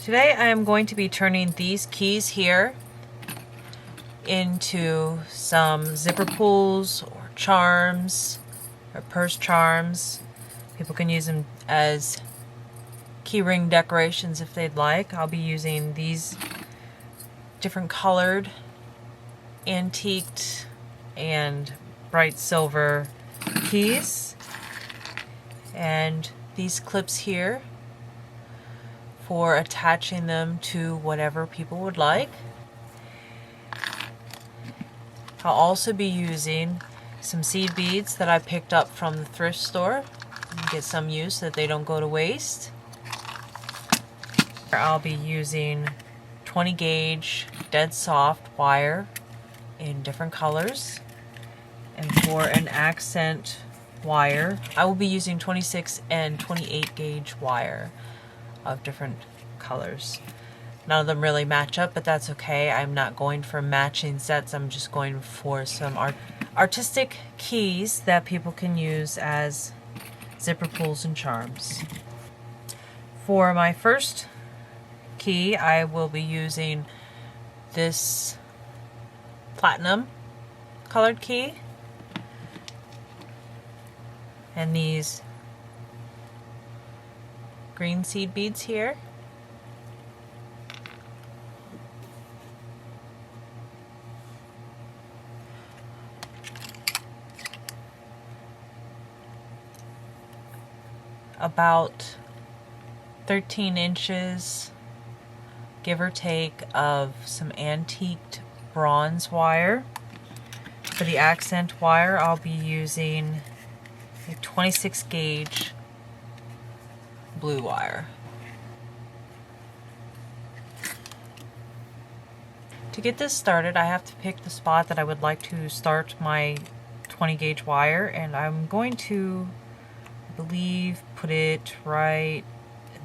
Today I am going to be turning these keys here into some zipper pulls or charms or purse charms. People can use them as keyring decorations if they'd like. I'll be using these different colored, antiqued, and bright silver keys, and these clips here for attaching them to whatever people would like. I'll also be using some seed beads that I picked up from the thrift store and get some use so that they don't go to waste. I'll be using 20 gauge dead soft wire in different colors, and for an accent wire I will be using 26 and 28 gauge wire of different colors. None of them really match up, but that's okay. I'm not going for matching sets. I'm just going for some artistic keys that people can use as zipper pulls and charms. For my first key, I will be using this platinum colored key and these green seed beads here. About 13 inches, give or take, of some antiqued bronze wire. For the accent wire, I'll be using a 26 gauge blue wire. To get this started, I have to pick the spot that I would like to start my 20 gauge wire, and I'm going to, I believe, put it right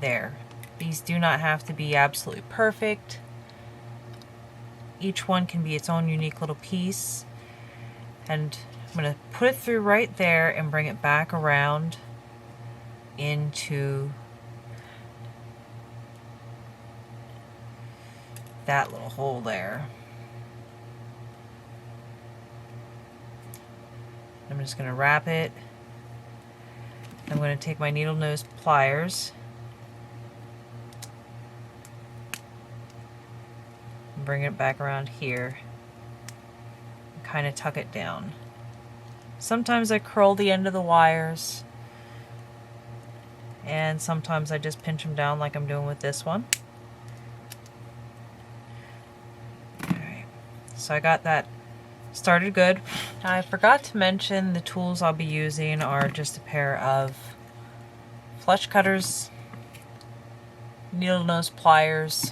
there. These do not have to be absolutely perfect. Each one can be its own unique little piece, and I'm going to put it through right there and bring it back around into that little hole there. I'm just going to wrap it. I'm going to take my needle nose pliers and bring it back around here and kind of tuck it down. Sometimes I curl the end of the wires, and sometimes I just pinch them down like I'm doing with this one. Alright, so I got that started good. I forgot to mention the tools I'll be using are just a pair of flush cutters, needle nose pliers,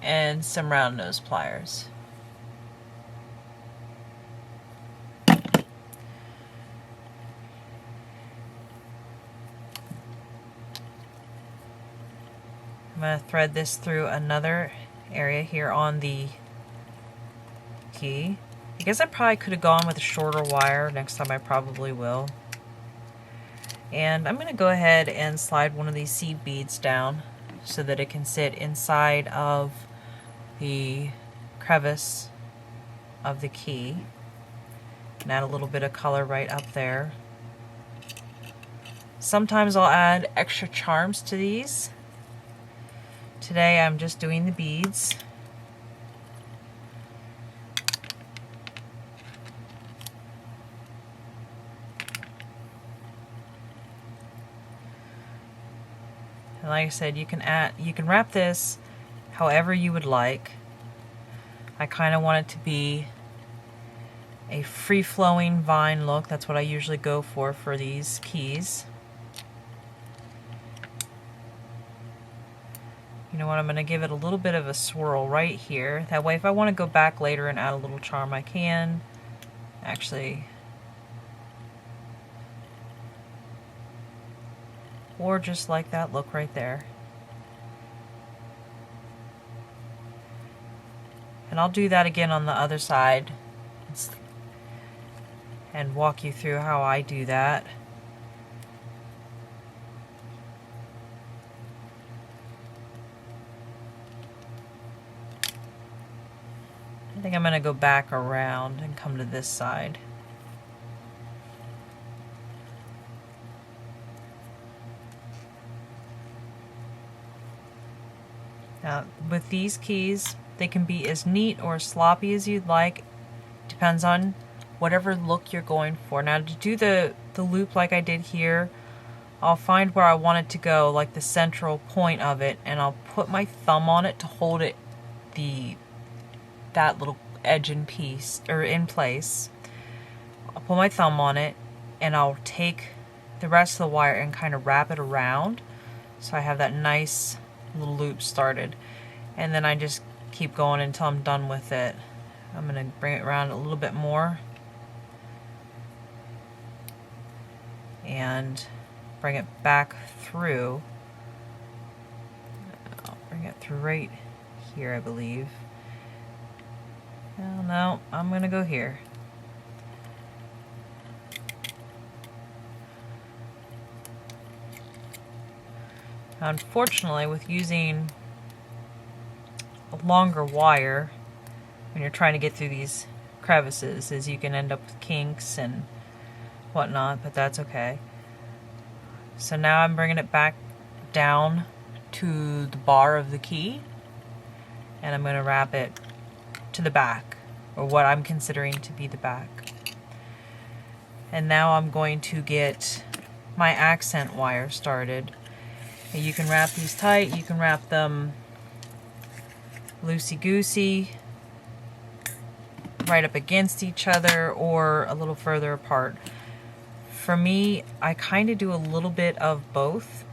and some round nose pliers. I'm going to thread this through another area here on the key. I guess I probably could have gone with a shorter wire. Next time I probably will. And I'm going to go ahead and slide one of these seed beads down so that it can sit inside of the crevice of the key and add a little bit of color right up there. Sometimes I'll add extra charms to these. Today I'm just doing the beads. And like I said, you can wrap this however you would like. I kind of want it to be a free-flowing vine look. That's what I usually go for these keys. You know what, I'm going to give it a little bit of a swirl right here. That way if I want to go back later and add a little charm, I can. Actually, or just like that look right there. And I'll do that again on the other side and walk you through how I do that. I think I'm going to go back around and come to this side. Now, with these keys, they can be as neat or as sloppy as you'd like. Depends on whatever look you're going for. Now, to do the loop like I did here, I'll find where I want it to go, like the central point of it, and I'll put my thumb on it to hold it, that little edge in place. I'll put my thumb on it, and I'll take the rest of the wire and kind of wrap it around, so I have that nice little loop started. And then I just keep going until I'm done with it. I'm going to bring it around a little bit more and bring it back through. I'll bring it through right here, I believe. Oh, no, I'm going to go here. Unfortunately, with using a longer wire, when you're trying to get through these crevices, is you can end up with kinks and whatnot, but that's okay. So now I'm bringing it back down to the bar of the key, and I'm going to wrap it to the back, or what I'm considering to be the back. And now I'm going to get my accent wire started. You can wrap these tight, you can wrap them loosey-goosey, right up against each other, or a little further apart. For me, I kind of do a little bit of both.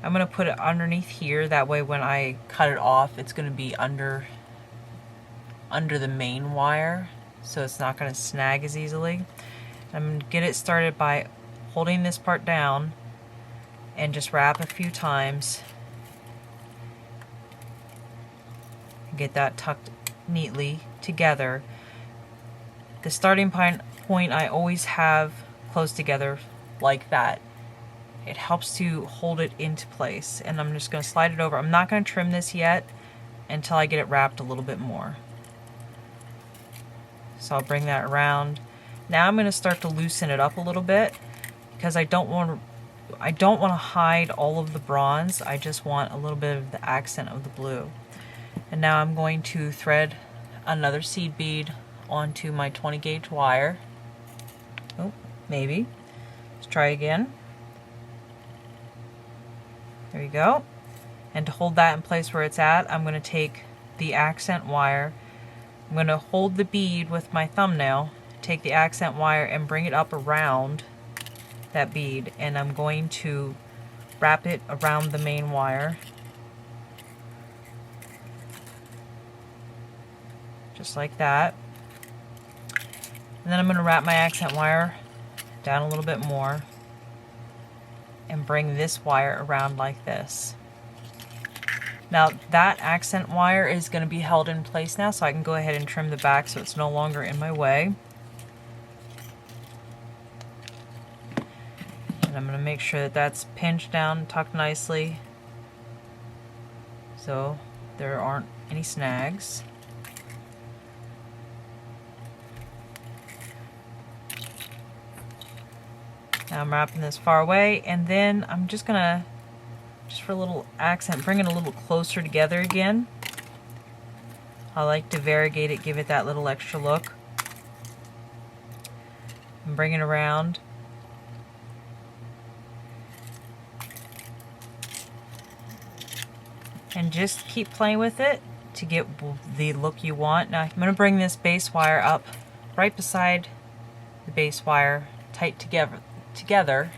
I'm going to put it underneath here, that way when I cut it off, it's going to be under the main wire, so it's not going to snag as easily. I'm going to get it started by holding this part down and just wrap a few times. Get that tucked neatly together. The starting point I always have close together like that. It helps to hold it into place, and I'm just going to slide it over. I'm not going to trim this yet until I get it wrapped a little bit more. So I'll bring that around. Now I'm going to start to loosen it up a little bit, because I don't want to hide all of the bronze. I just want a little bit of the accent of the blue. And now I'm going to thread another seed bead onto my 20 gauge wire. Oh, maybe. Let's try again. There you go. And to hold that in place where it's at, I'm going to take the accent wire. I'm going to hold the bead with my thumbnail, take the accent wire and bring it up around that bead, and I'm going to wrap it around the main wire. Just like that. And then I'm going to wrap my accent wire down a little bit more and bring this wire around like this. Now that accent wire is going to be held in place now, so I can go ahead and trim the back so it's no longer in my way. And I'm going to make sure that that's pinched down, tucked nicely, so there aren't any snags. Now I'm wrapping this far away, and then I'm just gonna, just for a little accent, bring it a little closer together again. I like to variegate it, give it that little extra look. And bring it around. And just keep playing with it to get the look you want. Now I'm going to bring this base wire up right beside the base wire, tight together.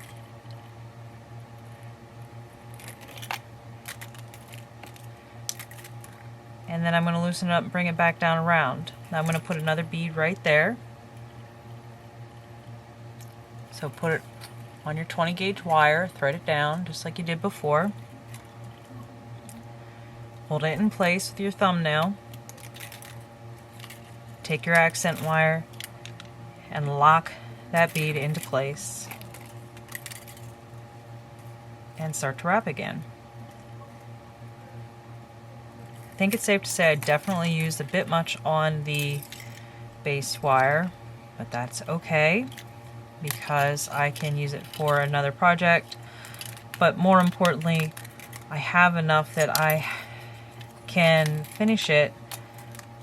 And then I'm going to loosen it up and bring it back down around. Now I'm going to put another bead right there. So put it on your 20 gauge wire, thread it down just like you did before. Hold it in place with your thumbnail. Take your accent wire and lock that bead into place. And start to wrap again. think it's safe to say I definitely used a bit much on the base wire, but that's okay because I can use it for another project. But more importantly, I have enough that I can finish it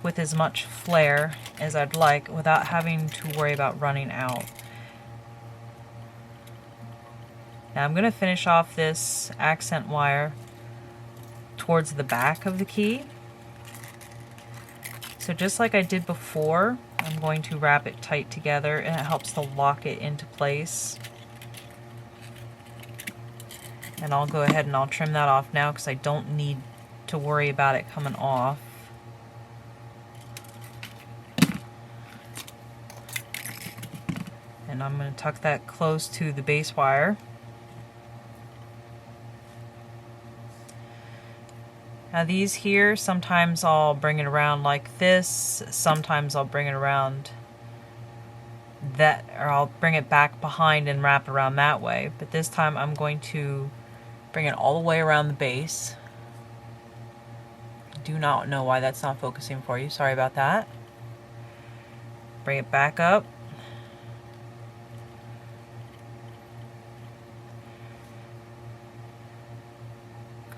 with as much flair as I'd like without having to worry about running out. Now I'm going to finish off this accent wire towards the back of the key. So just like I did before, I'm going to wrap it tight together, and it helps to lock it into place. And I'll go ahead and I'll trim that off now because I don't need to worry about it coming off. And I'm going to tuck that close to the base wire. Now these here, sometimes I'll bring it around like this, sometimes I'll bring it around that, or I'll bring it back behind and wrap around that way. But this time I'm going to bring it all the way around the base. Do not know why that's not focusing for you, sorry about that. Bring it back up.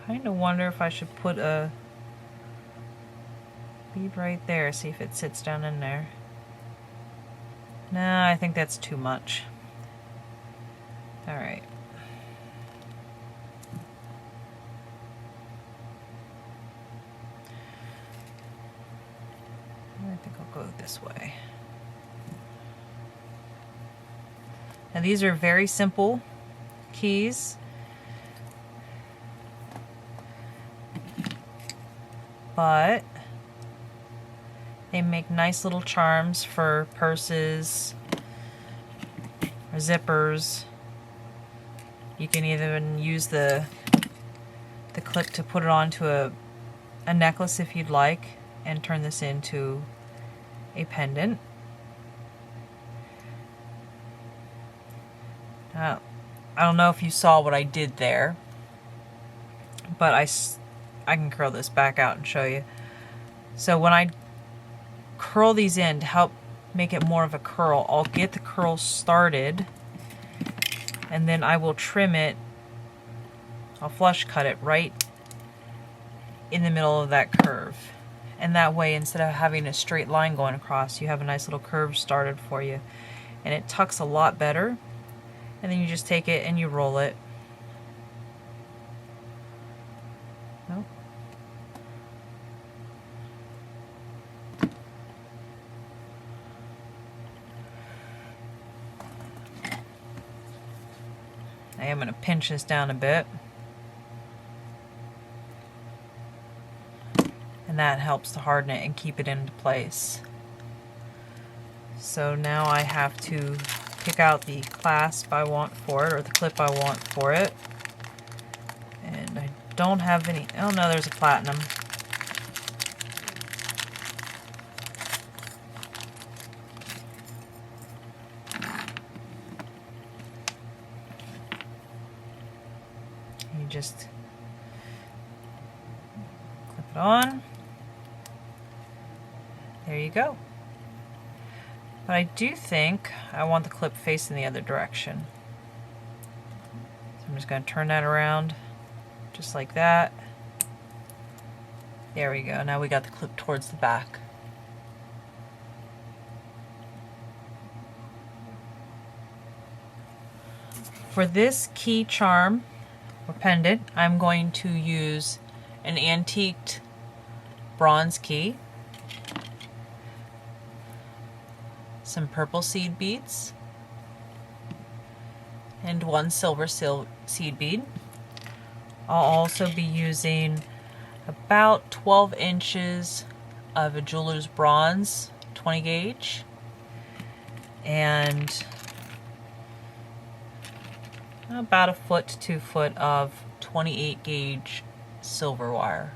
Kind of wonder if I should put a bead right there, see if it sits down in there. Nah, I think that's too much. Alright. I think I'll go this way. Now these are very simple keys. But they make nice little charms for purses or zippers. You can even use the clip to put it onto a necklace if you'd like, and turn this into a pendant. Now, I don't know if you saw what I did there, but I can curl this back out and show you. So when I curl these in to help make it more of a curl, I'll get the curl started and then I will trim it. I'll flush cut it right in the middle of that curve. And that way, instead of having a straight line going across, you have a nice little curve started for you. And it tucks a lot better. And then you just take it and you roll it. Nope. I am going to pinch this down a bit. And that helps to harden it and keep it into place. So now I have to pick out the clasp I want for it, or the clip I want for it. And I don't have any, oh no, there's a platinum. You just clip it on. There you go. But I do think I want the clip facing the other direction. So I'm just going to turn that around just like that. There we go. Now we got the clip towards the back. For this key charm or pendant, I'm going to use an antiqued bronze key, some purple seed beads, and one silver seed bead. I'll also be using about 12 inches of a jeweler's bronze 20 gauge and about 1 foot to 2 foot of 28 gauge silver wire.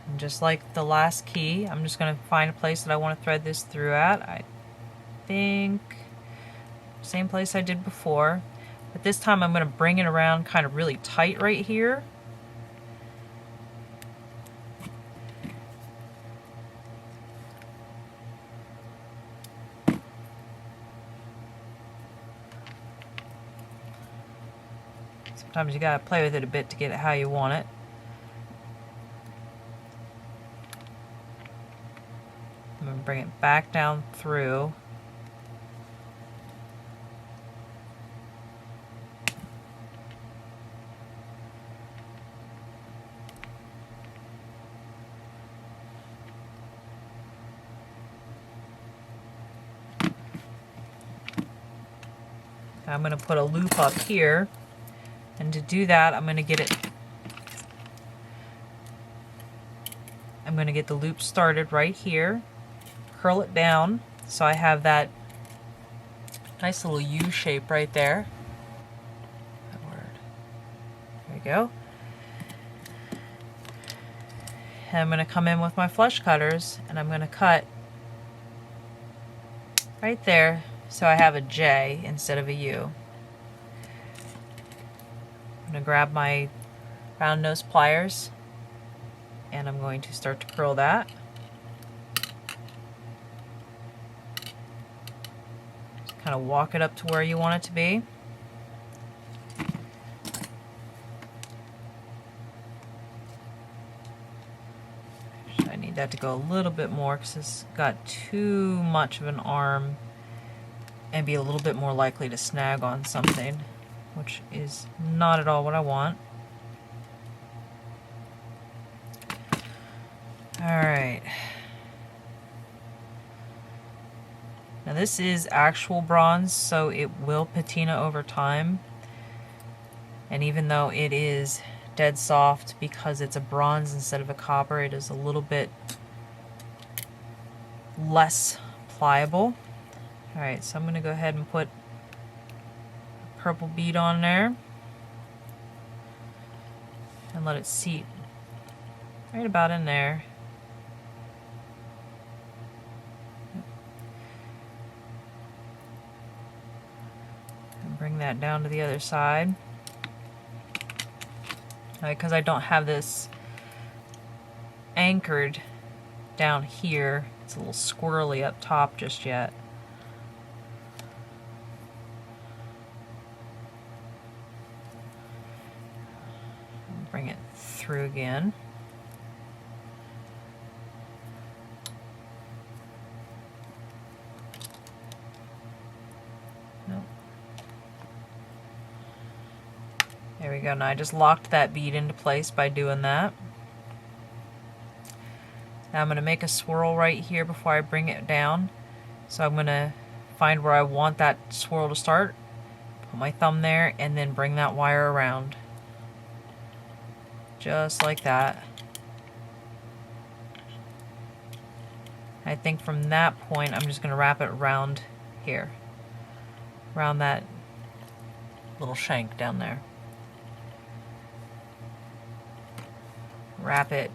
And just like the last key, I'm just going to find a place that I want to thread this through at. I think same place I did before, but this time I'm going to bring it around kind of really tight right here Sometimes you gotta play with it a bit to get it how you want it. I'm gonna bring it back down through. I'm going to put a loop up here, and to do that I'm going to get the loop started right here, curl it down so I have that nice little U shape right there. There we go. And I'm going to come in with my flush cutters and I'm going to cut right there so I have a J instead of a U. I'm going to grab my round nose pliers and I'm going to start to curl that. Just kind of walk it up to where you want it to be. I need that to go a little bit more because it's got too much of an arm and be a little bit more likely to snag on something, which is not at all what I want. Alright. Now this is actual bronze, so it will patina over time. And even though it is dead soft, because it's a bronze instead of a copper, it is a little bit less pliable. Alright, so I'm going to go ahead and put a purple bead on there and let it seat right about in there. And bring that down to the other side. Because I don't have this anchored down here, it's a little squirrely up top just yet. Bring it through again. Nope. There we go. Now I just locked that bead into place by doing that. Now I'm going to make a swirl right here before I bring it down. So I'm going to find where I want that swirl to start, put my thumb there, and then bring that wire around. Just like that. I think from that point I'm just going to wrap it around here, around that little shank down there. Wrap it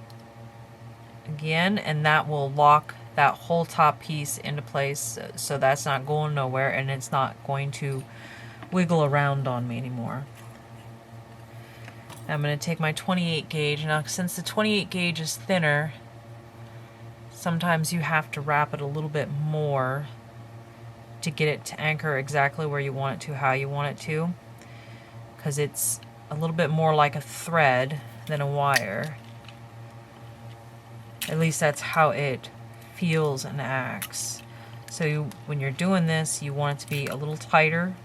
again, and that will lock that whole top piece into place, so that's not going nowhere and it's not going to wiggle around on me anymore. I'm going to take my 28 gauge. Now, since the 28 gauge is thinner, sometimes you have to wrap it a little bit more to get it to anchor exactly where you want it to, how you want it to, because it's a little bit more like a thread than a wire. At least that's how it feels and acts. So when you're doing this, you want it to be a little tighter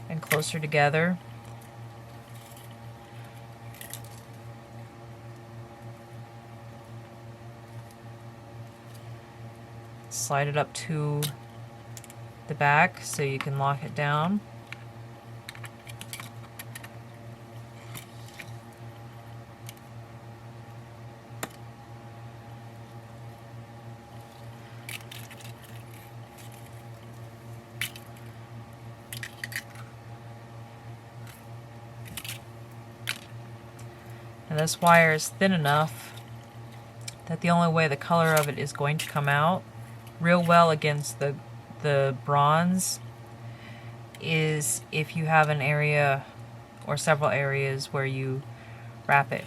and closer together. Slide it up to the back so you can lock it down. And this wire is thin enough that the only way the color of it is going to come out real well against the bronze is if you have an area or several areas where you wrap it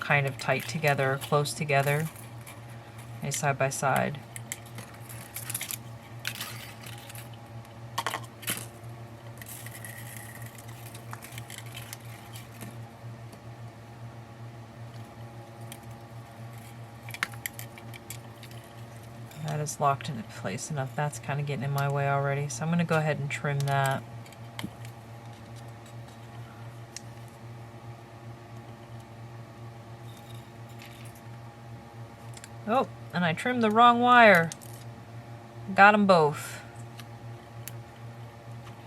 kind of tight together or close together, side by side. is locked into place enough. That's kind of getting in my way already, so I'm going to go ahead and trim that. Oh, and I trimmed the wrong wire. Got them both.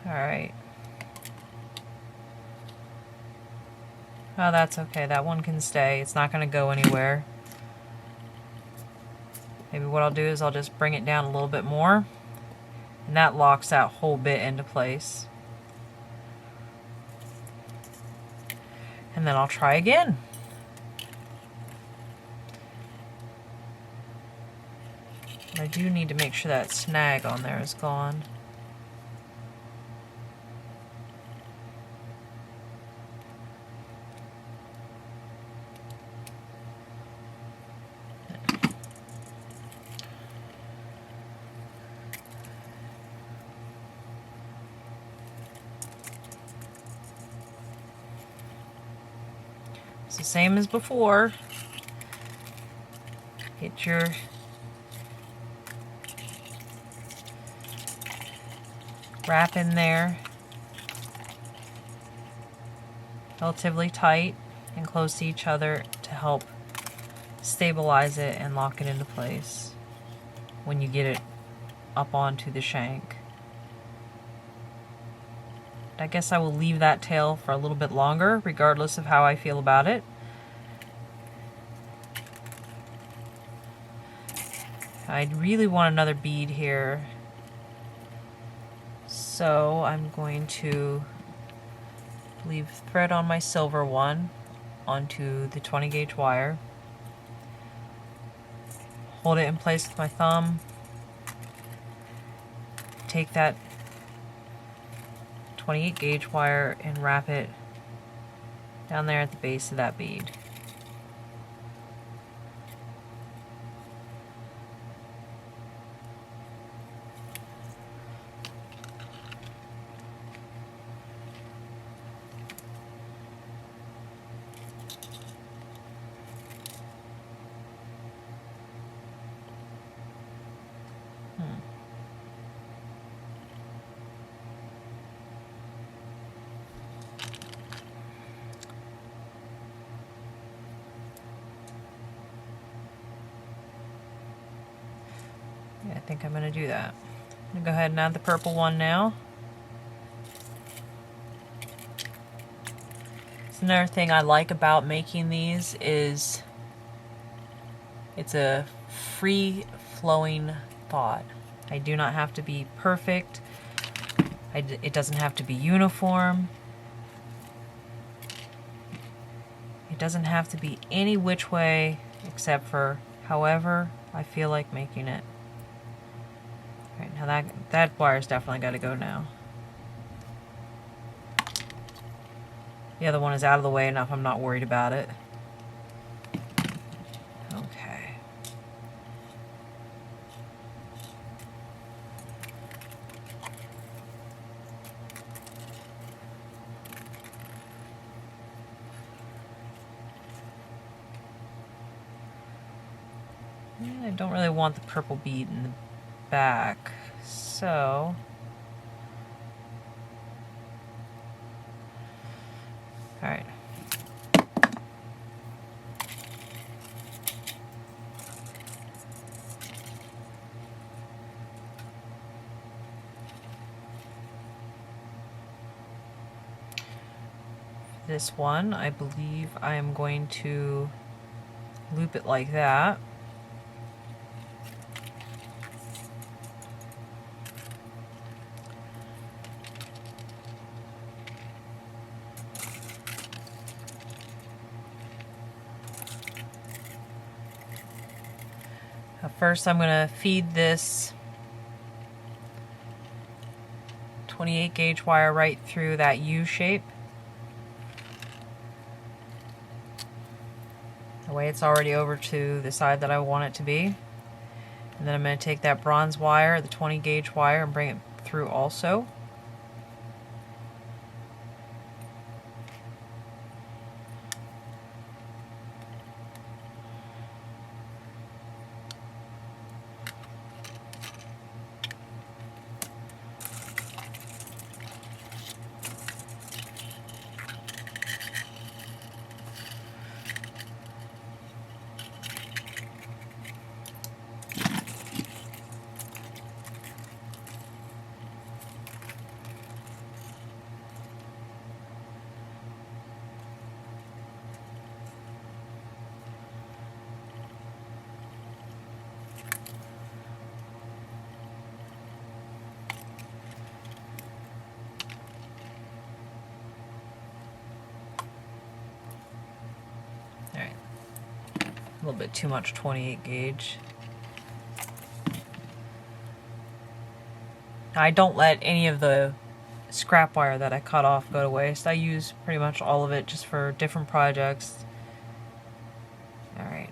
Alright. Oh, that's okay. That one can stay. It's not going to go anywhere. Maybe what I'll do is I'll just bring it down a little bit more. And that locks that whole bit into place. And then I'll try again. I do need to make sure that snag on there is gone. It's the same as before. Get your wrap in there relatively tight and close to each other to help stabilize it and lock it into place when you get it up onto the shank. I guess I will leave that tail for a little bit longer regardless of how I feel about it. I really want another bead here. So I'm going to leave thread on my silver one onto the 20 gauge wire. Hold it in place with my thumb. Take that 28 gauge wire and wrap it down there at the base of that bead. I think I'm going to do that. I'm going to go ahead and add the purple one now. So another thing I like about making these is it's a free-flowing thought. I do not have to be perfect. It doesn't have to be uniform. It doesn't have to be any which way except for however I feel like making it. Right, now that wire's definitely got to go now. The other one is out of the way enough, I'm not worried about it. Okay. I don't really want the purple bead in the back, so all right. This one, I believe I am going to loop it like that. First, I'm going to feed this 28 gauge wire right through that U shape. That way it's already over to the side that I want it to be. And then I'm going to take that bronze wire, the 20 gauge wire, and bring it through also. little bit too much 28 gauge. I don't let any of the scrap wire that I cut off go to waste. I use pretty much all of it just for different projects. Alright.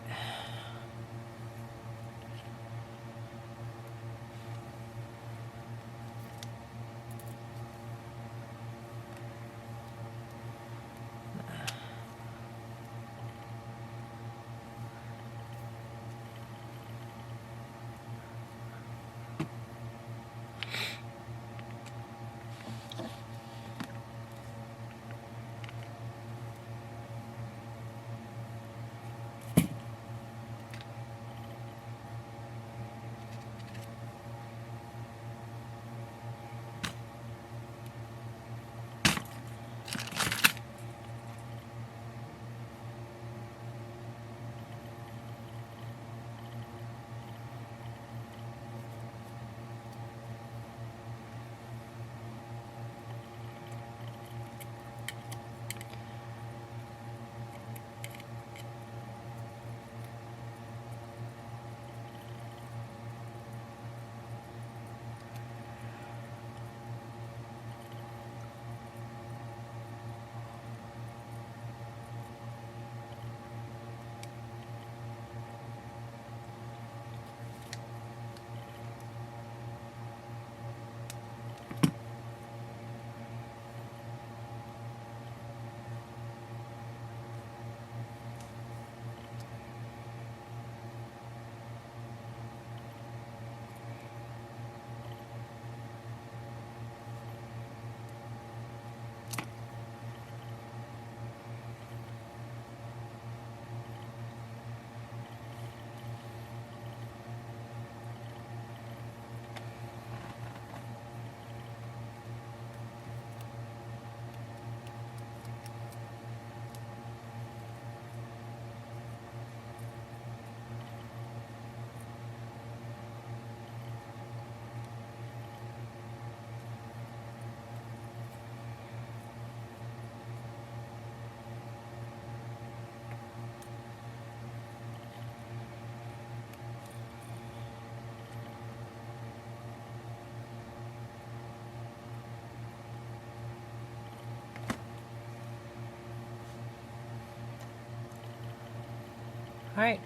Alright,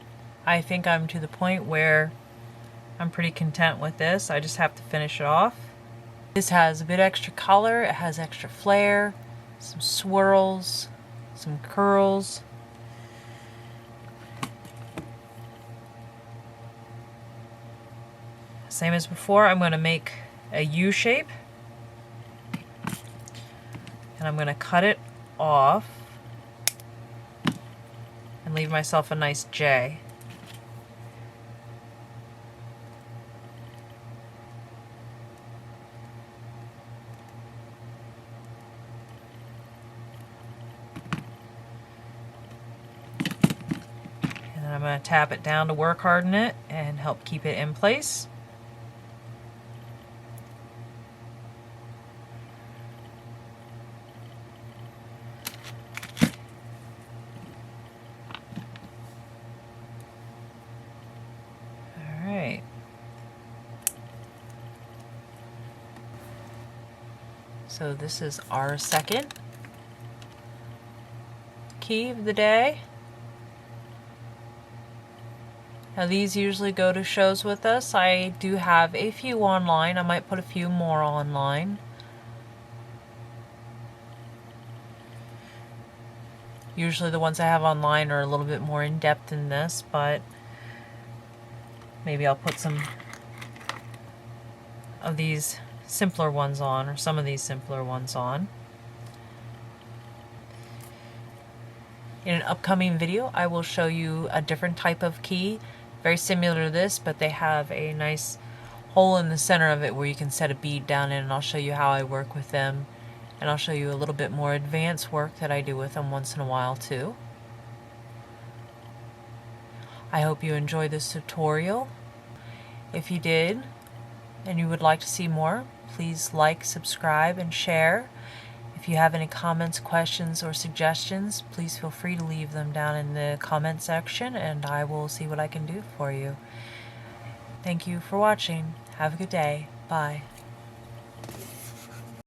I think I'm to the point where I'm pretty content with this. I just have to finish it off. This has a bit extra color, it has extra flair, some swirls, some curls. Same as before, I'm going to make a U shape. And I'm going to cut it off and leave myself a nice J. And then I'm going to tap it down to work harden it and help keep it in place. So this is our second key of the day. Now these usually go to shows with us. I do have a few online. I might put a few more online. Usually the ones I have online are a little bit more in depth than this, but maybe I'll put some of these simpler ones on, or some of these simpler ones on. In an upcoming video, I will show you a different type of key, very similar to this, but they have a nice hole in the center of it where you can set a bead down in, and I'll show you how I work with them, and I'll show you a little bit more advanced work that I do with them once in a while too. I hope you enjoyed this tutorial. If you did, and you would like to see more, please like, subscribe, and share. If you have any comments, questions, or suggestions, please feel free to leave them down in the comment section and I will see what I can do for you. Thank you for watching. Have a good day. Bye.